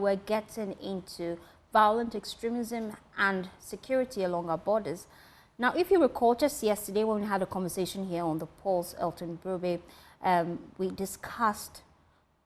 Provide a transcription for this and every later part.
we're getting into violent extremism and security along our borders. Now, if you recall, just yesterday when we had a conversation here on the Pulse, Elton Brobe, we discussed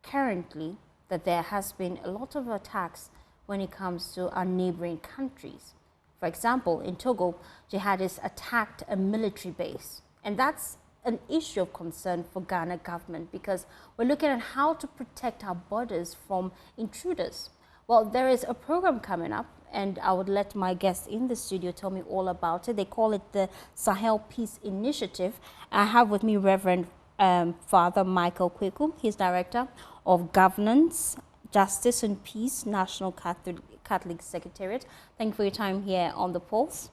currently that there has been a lot of attacks when it comes to our neighboring countries. For example, in Togo, jihadists attacked a military base, and that's an issue of concern for Ghana government because we're looking at how to protect our borders from intruders. Well, there is a program coming up, and I would let my guests in the studio tell me all about it. They call it the Sahel Peace Initiative. I have with me Reverend Father Michael Kweku. He's Director of Governance, Justice and Peace, National Catholic Secretariat. Thank you for your time here on the Pulse.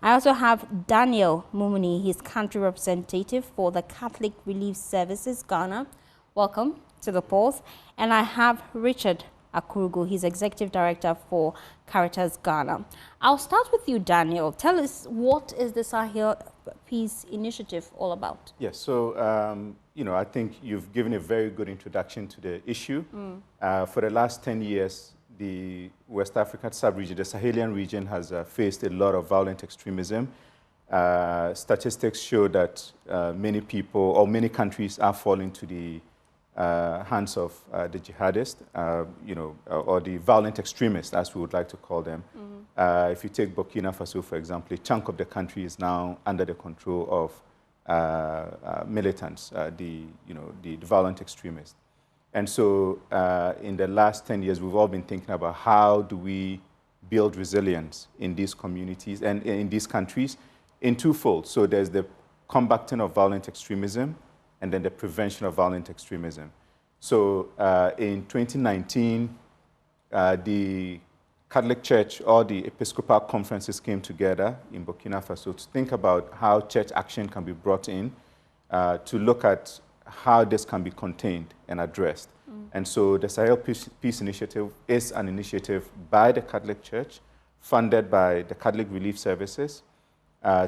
I also have Daniel Mumuni. He's country representative for the Catholic Relief Services, Ghana. Welcome to the Pulse. And I have Richard Akurugu. He's Executive Director for Caritas Ghana. I'll start with you, Daniel. Tell us, what is the Sahel Peace Initiative all about? Yes, so, you know, I think you've given a very good introduction to the issue. For the last 10 years, the West African sub-region, the Sahelian region, has faced a lot of violent extremism. Statistics show that many people or many countries are falling to the hands of the jihadists, you know, or the violent extremists, as we would like to call them. If you take Burkina Faso, for example, a chunk of the country is now under the control of militants, the violent extremists. And so in the last 10 years, we've all been thinking about how do we build resilience in these communities and in these countries in twofold. So there's the combating of violent extremism and then the prevention of violent extremism. So in 2019, the Catholic Church, all the Episcopal conferences came together in Burkina Faso to think about how church action can be brought in to look at how this can be contained and addressed. And so the Sahel Peace Initiative is an initiative by the Catholic Church, funded by the Catholic Relief Services,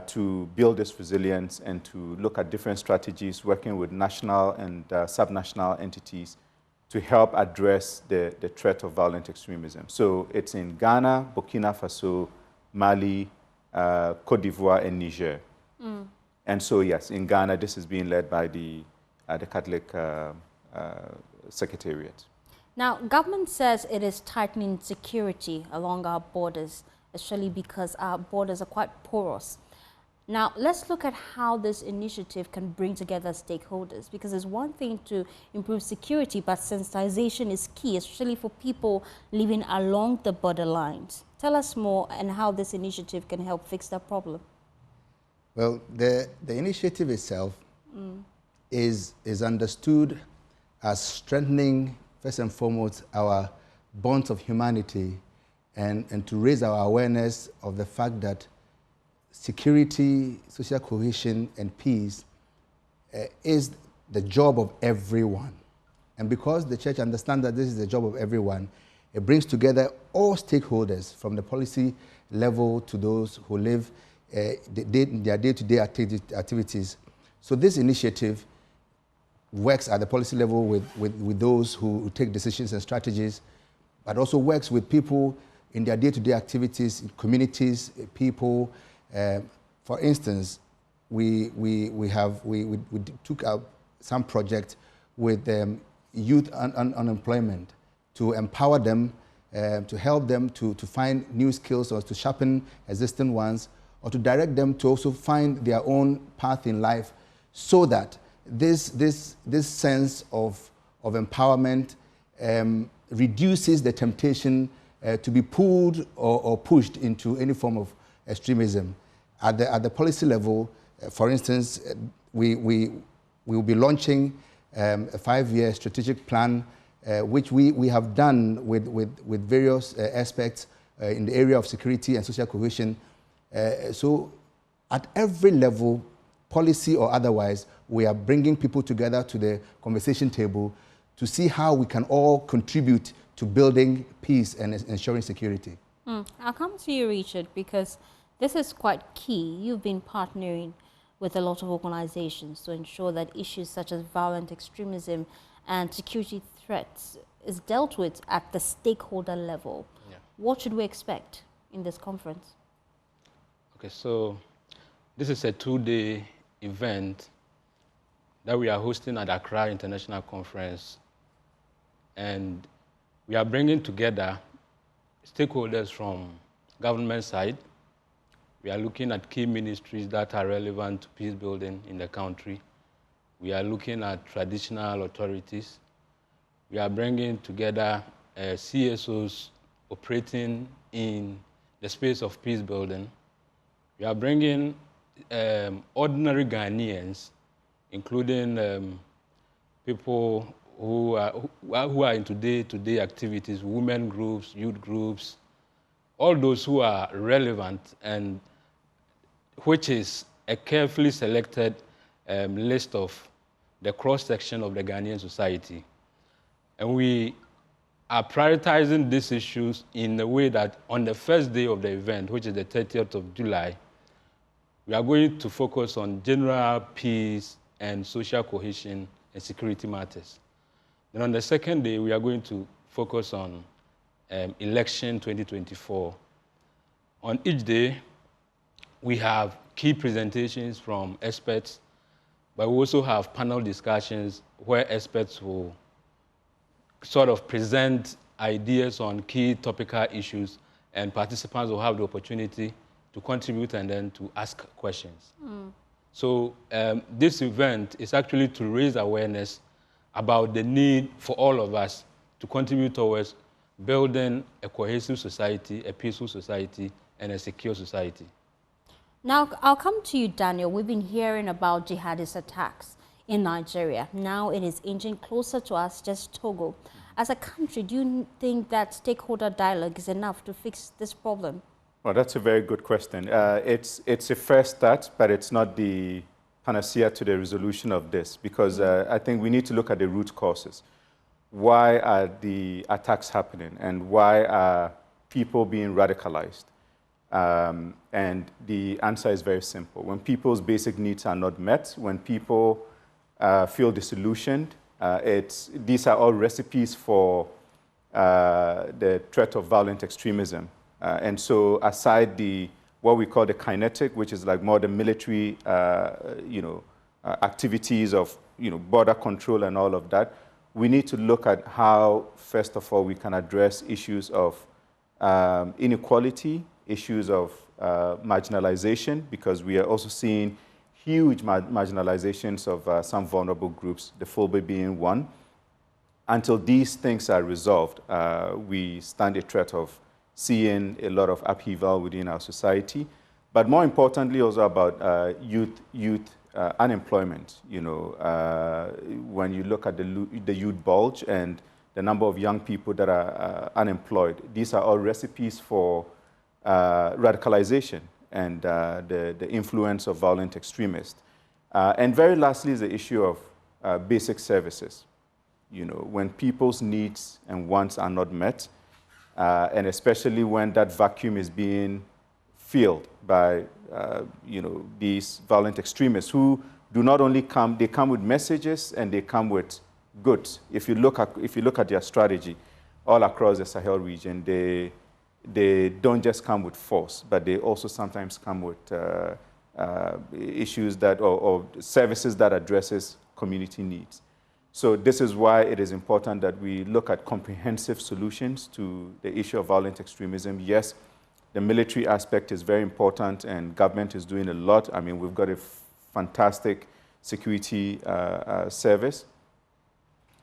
to build this resilience and to look at different strategies, working with national and subnational entities to help address the threat of violent extremism. So it's in Ghana, Burkina Faso, Mali, Cote d'Ivoire, and Niger. And so, yes, in Ghana, this is being led by the Catholic Secretariat. Now, government says it is tightening security along our borders, especially because our borders are quite porous. Now, let's look at how this initiative can bring together stakeholders, because it's one thing to improve security, but sensitization is key, especially for people living along the borderlines. Tell us more and how this initiative can help fix that problem. Well, the initiative itself is understood as strengthening, first and foremost, our bonds of humanity and to raise our awareness of the fact that security, social cohesion, and peace is the job of everyone. And because the church understands that this is the job of everyone, it brings together all stakeholders from the policy level to those who live their day-to-day activities. So this initiative works at the policy level with those who take decisions and strategies, but also works with people in their day-to-day activities, in communities, people. For instance, we took out some project with youth unemployment to empower them, to help them to find new skills or to sharpen existing ones, or to direct them to also find their own path in life, so that this sense of empowerment reduces the temptation to be pulled or pushed into any form of extremism. At the policy level, for instance, we will be launching a 5-year strategic plan, which we have done with various aspects in the area of security and social cohesion. So at every level, policy or otherwise, we are bringing people together to the conversation table to see how we can all contribute to building peace and ensuring security. I'll come to you, Richard, because this is quite key. You've been partnering with a lot of organizations to ensure that issues such as violent extremism and security threats is dealt with at the stakeholder level. Yeah. What should we expect in this conference? Okay, so this is a 2-day event that we are hosting at Accra International Conference, and we are bringing together stakeholders from government side. We are looking at key ministries that are relevant to peace building in the country. We are looking at traditional authorities. We are bringing together CSOs operating in the space of peace building. We are bringing ordinary Ghanaians, including people who are into day-to-day activities, women groups, youth groups, all those who are relevant, and which is a carefully selected list of the cross-section of the Ghanaian society. And we are prioritizing these issues in a way that on the first day of the event, which is the 30th of July, we are going to focus on general peace and social cohesion and security matters. Then on the second day, we are going to focus on election 2024. On each day, we have key presentations from experts, but we also have panel discussions where experts will sort of present ideas on key topical issues, and participants will have the opportunity to contribute and then to ask questions. So this event is actually to raise awareness about the need for all of us to contribute towards building a cohesive society, a peaceful society, and a secure society. Now, I'll come to you, Daniel. We've been hearing about jihadist attacks in Nigeria. Now it is inching closer to us, just Togo. As a country, do you think that stakeholder dialogue is enough to fix this problem? Well, that's a very good question. It's a first start, but it's not the panacea to the resolution of this, because I think we need to look at the root causes. Why are the attacks happening, and why are people being radicalized? And the answer is very simple. When people's basic needs are not met, when people feel disillusioned, these are all recipes for the threat of violent extremism. And so aside what we call the kinetic, which is like more the military activities of border control and all of that, we need to look at how, first of all, we can address issues of inequality, issues of marginalization, because we are also seeing huge marginalizations of some vulnerable groups, the Fulbe being one. Until these things are resolved, we stand a threat of seeing a lot of upheaval within our society. But more importantly, also about youth unemployment. When you look at the youth bulge and the number of young people that are unemployed, these are all recipes for radicalization and the influence of violent extremists. And very lastly is the issue of basic services. When people's needs and wants are not met, and especially when that vacuum is being filled by these violent extremists who do not only come, they come with messages and they come with goods. If you look at their strategy all across the Sahel region, they don't just come with force, but they also sometimes come with issues or services that addresses community needs. So this is why it is important that we look at comprehensive solutions to the issue of violent extremism. Yes, the military aspect is very important, and government is doing a lot. I mean, we've got a fantastic security service.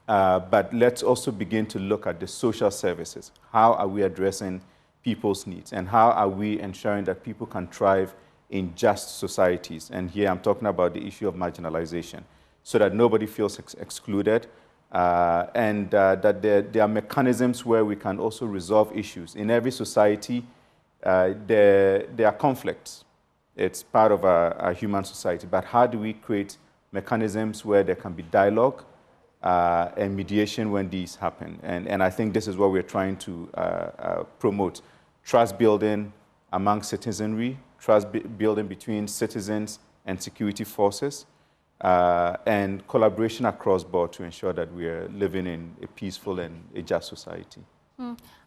But let's also begin to look at the social services. How are we addressing people's needs, and how are we ensuring that people can thrive in just societies? And here I'm talking about the issue of marginalization, so that nobody feels excluded, and that there are mechanisms where we can also resolve issues. In every society, there are conflicts. It's part of a human society. But how do we create mechanisms where there can be dialogue and mediation when these happen? And I think this is what we're trying to promote. Trust building among citizenry, trust building between citizens and security forces, and collaboration across board to ensure that we are living in a peaceful and a just society.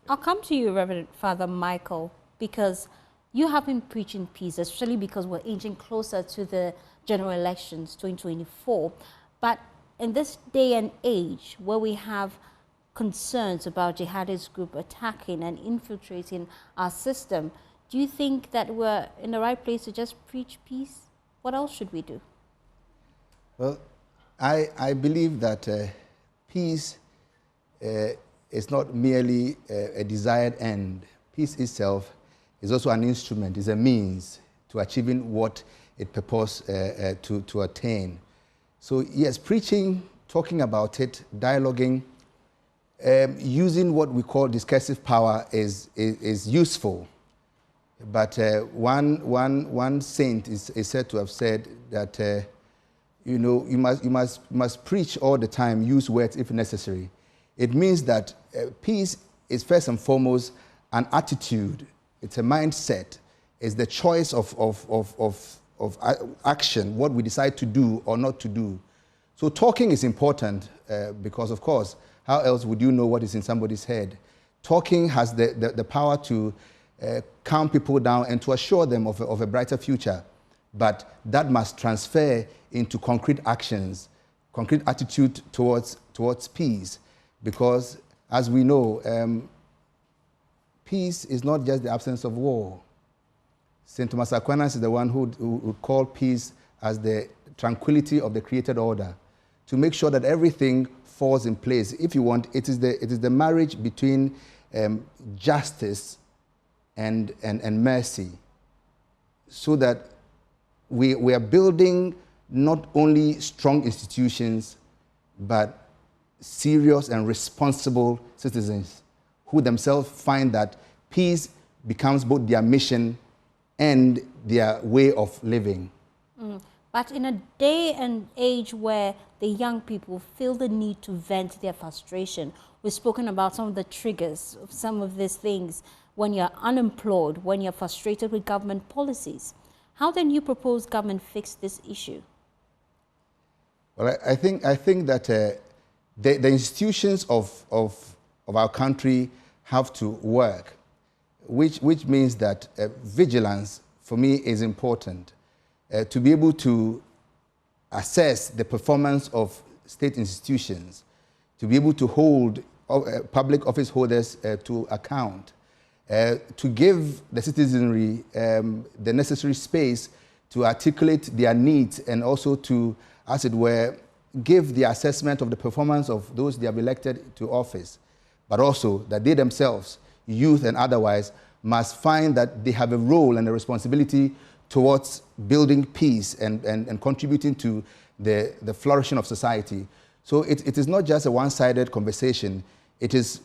I'll come to you, Reverend Father Michael, because you have been preaching peace, especially because we're inching closer to the general elections 2024. But in this day and age where we have concerns about jihadist group attacking and infiltrating our system, do you think that we're in the right place to just preach peace? What else should we do? Well, I believe that peace is not merely a desired end. Peace itself is also an instrument, is a means to achieving what it purports to attain. So yes, preaching, talking about it, dialoguing, using what we call discursive power is useful. But one saint is said to have said that you know, you must preach all the time, use words if necessary. It means that peace is first and foremost an attitude. It's a mindset. It's the choice of action, what we decide to do or not to do. So talking is important because, of course, how else would you know what is in somebody's head? Talking has the power to calm people down and to assure them of a brighter future. But that must transfer into concrete actions, concrete attitude towards peace. Because, as we know, peace is not just the absence of war. St. Thomas Aquinas is the one who called peace as the tranquility of the created order, to make sure that everything falls in place. If you want, it is the marriage between justice and mercy, so that we are building not only strong institutions, but serious and responsible citizens who themselves find that peace becomes both their mission and their way of living. But in a day and age where the young people feel the need to vent their frustration, we've spoken about some of the triggers of some of these things when you're unemployed, when you're frustrated with government policies. How then you propose government fix this issue? Well, I think that the institutions of our country have to work, which means that vigilance, for me, is important. To be able to assess the performance of state institutions, to be able to hold public office holders to account, to give the citizenry the necessary space to articulate their needs and also to, as it were, give the assessment of the performance of those they have elected to office, but also that they themselves, youth and otherwise, must find that they have a role and a responsibility towards building peace and contributing to the flourishing of society. So it is not just a one-sided conversation. It is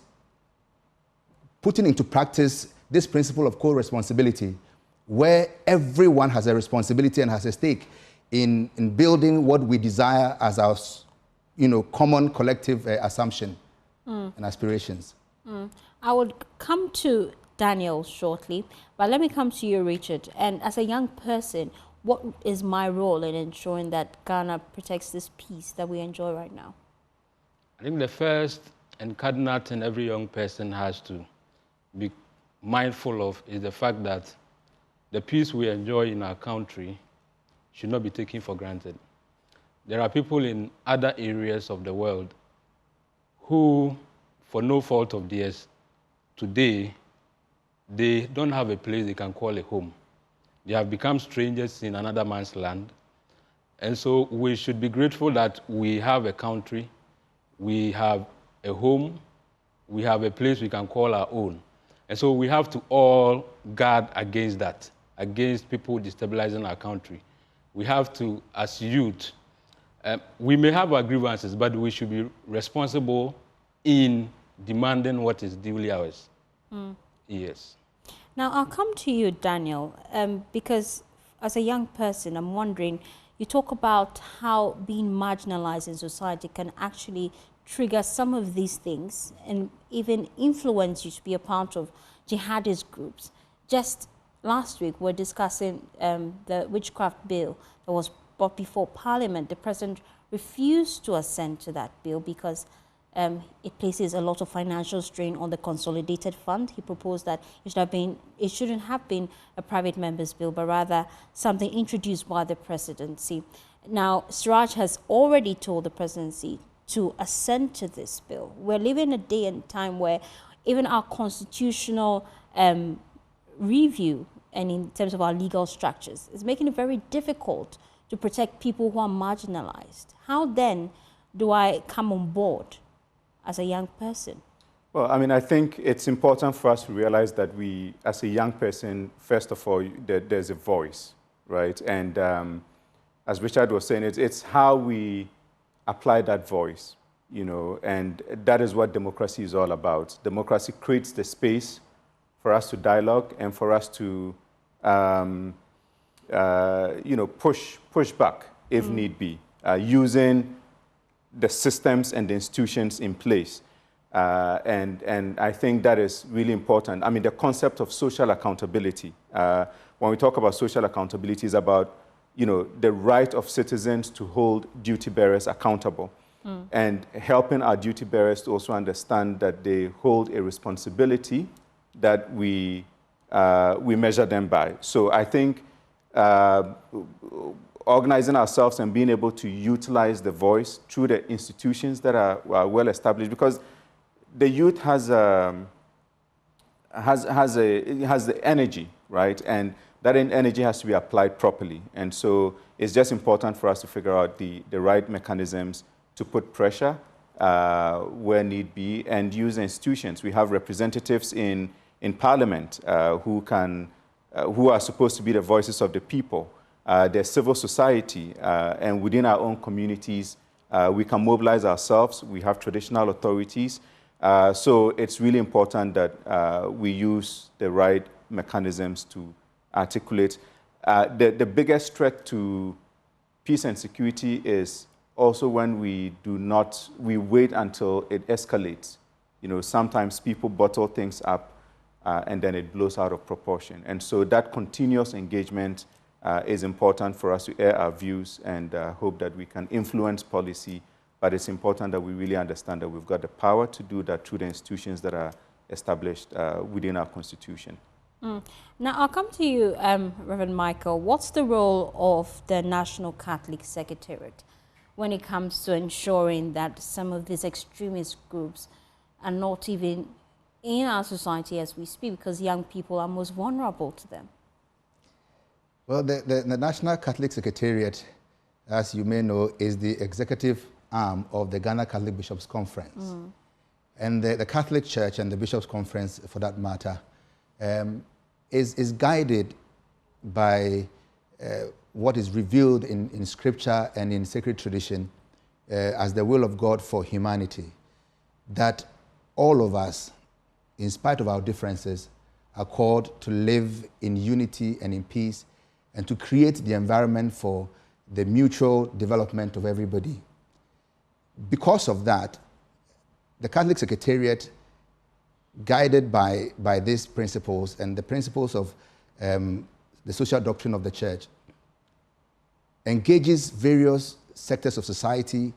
putting into practice this principle of co-responsibility, where everyone has a responsibility and has a stake in building what we desire as our common collective assumption and aspirations. I would come to Daniel shortly, but let me come to you, Richard. And as a young person, what is my role in ensuring that Ghana protects this peace that we enjoy right now? I think the first and cardinal thing every young person has to be mindful of is the fact that the peace we enjoy in our country should not be taken for granted. There are people in other areas of the world who, for no fault of theirs, today, they don't have a place they can call a home. They have become strangers in another man's land. And so we should be grateful that we have a country, we have a home, we have a place we can call our own. And so we have to all guard against that, against people destabilizing our country. We have to, as youth, we may have our grievances, but we should be responsible in demanding what is duly ours. Yes. Now, I'll come to you, Daniel, because as a young person, I'm wondering, you talk about how being marginalized in society can actually trigger some of these things and even influence you to be a part of jihadist groups. Just last week, we're discussing the witchcraft bill that was brought before Parliament, the President refused to assent to that bill because it places a lot of financial strain on the consolidated fund. He proposed that it shouldn't have been a private member's bill, but rather something introduced by the presidency. Now, Siraj has already told the presidency to assent to this bill. We're living a day and time where even our constitutional review and in terms of our legal structures is making it very difficult to protect people who are marginalized. How then do I come on board as a young person? Well, I mean, I think it's important for us to realize that we, as a young person, first of all, there's a voice, right? And as Richard was saying, it's how we apply that voice, you know, and that is what democracy is all about. Democracy creates the space for us to dialogue and for us to, you know, push back if need be, using the systems and the institutions in place. And I think that is really important. I mean, the concept of social accountability, when we talk about social accountability, is about, you know, the right of citizens to hold duty bearers accountable and helping our duty bearers to also understand that they hold a responsibility that we measure them by. So I think organizing ourselves and being able to utilize the voice through the institutions that are well established, because the youth has the energy, right? And that energy has to be applied properly. And so it's just important for us to figure out the right mechanisms to put pressure where need be and use institutions. We have representatives in Parliament who are supposed to be the voices of the people. There's civil society, and within our own communities, we can mobilize ourselves. We have traditional authorities. So it's really important that we use the right mechanisms to articulate. The biggest threat to peace and security is also when we wait until it escalates. You know, sometimes people bottle things up and then it blows out of proportion. And so that continuous engagement is important for us to air our views and hope that we can influence policy. But it's important that we really understand that we've got the power to do that through the institutions that are established within our Constitution. Now, I'll come to you, Reverend Michael. What's the role of the National Catholic Secretariat when it comes to ensuring that some of these extremist groups are not even in our society as we speak, because young people are most vulnerable to them? Well, the National Catholic Secretariat, as you may know, is the executive arm of the Ghana Catholic Bishops' Conference. And the Catholic Church and the Bishops' Conference, for that matter, is guided by what is revealed in Scripture and in sacred tradition as the will of God for humanity, that all of us, in spite of our differences, are called to live in unity and in peace and to create the environment for the mutual development of everybody. Because of that, the Catholic Secretariat, guided by these principles and the principles of the social doctrine of the Church, engages various sectors of society,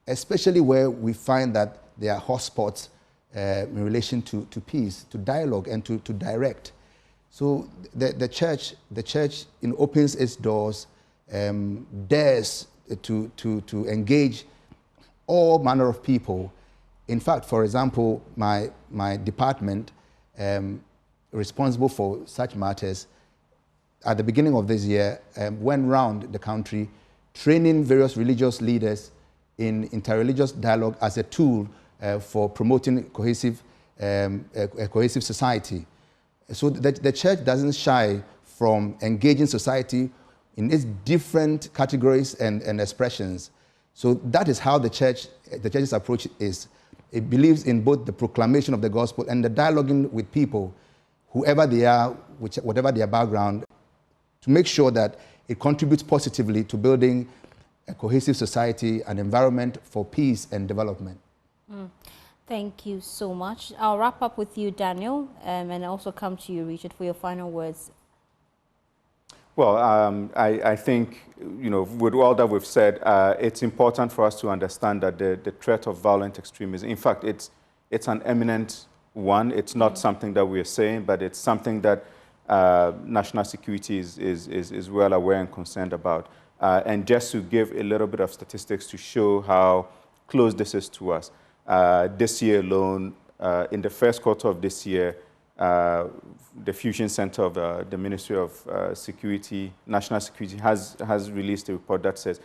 especially where we find that there are hotspots in relation to peace, to dialogue, and to direct. So the church opens its doors, dares to engage all manner of people. In fact, for example, my department, responsible for such matters, at the beginning of this year, went round the country training various religious leaders in interreligious dialogue as a tool for promoting a cohesive society. So the church doesn't shy from engaging society in its different categories and expressions. So that is how the church's approach is. It believes in both the proclamation of the gospel and the dialoguing with people, whoever they are, whatever their background, to make sure that it contributes positively to building a cohesive society, an environment for peace and development. Thank you so much. I'll wrap up with you, Daniel, and also come to you, Richard, for your final words. Well, I think, you know, with all that we've said, it's important for us to understand that the threat of violent extremism, in fact, it's an imminent one. It's not something that we are saying, but it's something that national security is well aware and concerned about. And just to give a little bit of statistics to show how close this is to us, this year alone, in the first quarter of this year, the Fusion Center of the Ministry of Security, National Security, has released a report that says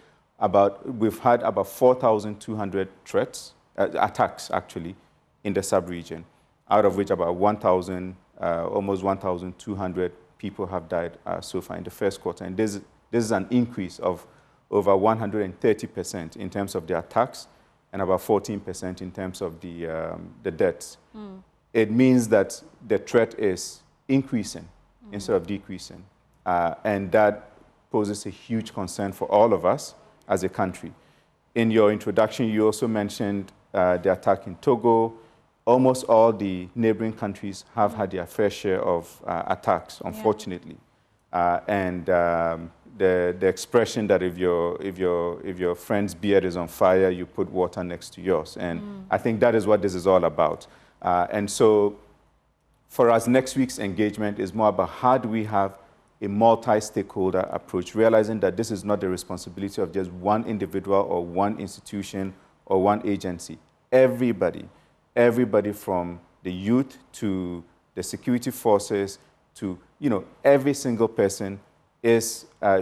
we've had about 4,200 threats, attacks actually, in the sub-region, out of which about 1,000, almost 1,200 people have died so far in the first quarter. And this is an increase of over 130% in terms of the attacks and about 14% in terms of the deaths. It means that the threat is increasing instead of decreasing. And that poses a huge concern for all of us as a country. In your introduction, you also mentioned the attack in Togo. Almost all the neighboring countries have had their fair share of attacks, unfortunately. And the expression that if your friend's beard is on fire, you put water next to yours. And I think that is what this is all about. And so for us, next week's engagement is more about how do we have a multi-stakeholder approach, realizing that this is not the responsibility of just one individual or one institution or one agency. Everybody from the youth to the security forces to, you know, every single person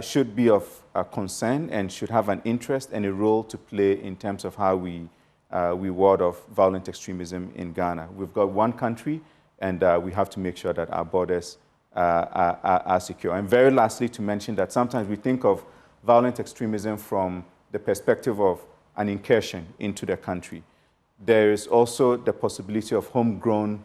should be of concern and should have an interest and a role to play in terms of how we ward off violent extremism in Ghana. We've got one country, and we have to make sure that our borders are secure. And very lastly, to mention that sometimes we think of violent extremism from the perspective of an incursion into the country. There is also the possibility of homegrown,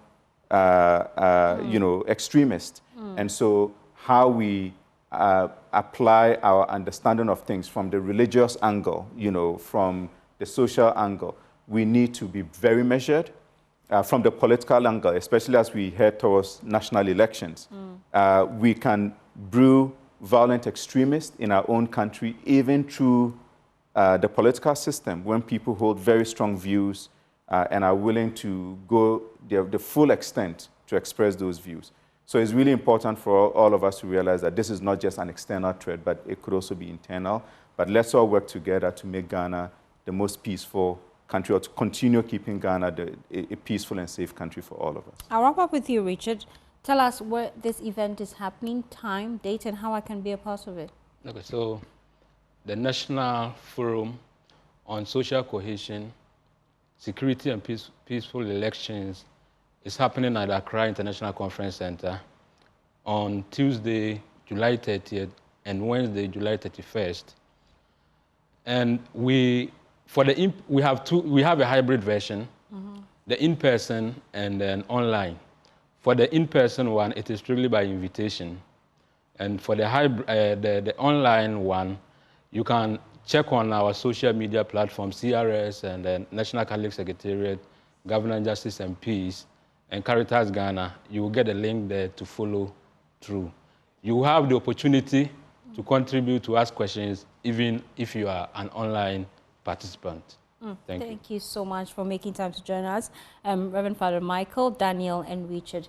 you know, extremists. And so how we apply our understanding of things from the religious angle, you know, from the social angle, we need to be very measured. From the political angle, especially as we head towards national elections, we can brew violent extremists in our own country, even through the political system, when people hold very strong views and are willing to go the full extent to express those views. So it's really important for all of us to realize that this is not just an external threat, but it could also be internal. But let's all work together to make Ghana the most peaceful country, or to continue keeping Ghana a peaceful and safe country for all of us. I'll wrap up with you, Richard. Tell us where this event is happening, time, date, and how I can be a part of it. Okay, so the National Forum on Social Cohesion, Security and Peaceful Elections is happening at Accra International Conference Center on Tuesday, July 30th, and Wednesday, July 31st. And we have a hybrid version, the in-person and then online. For the in-person one, it is strictly by invitation. And for the online one, you can check on our social media platform, CRS and then National Catholic Secretariat, Governance, Justice and Peace, and Caritas Ghana. You will get a link there to follow through. You have the opportunity to contribute, to ask questions, even if you are an online participant. Thank you so much for making time to join us, Reverend Father Michael, Daniel, and Richard.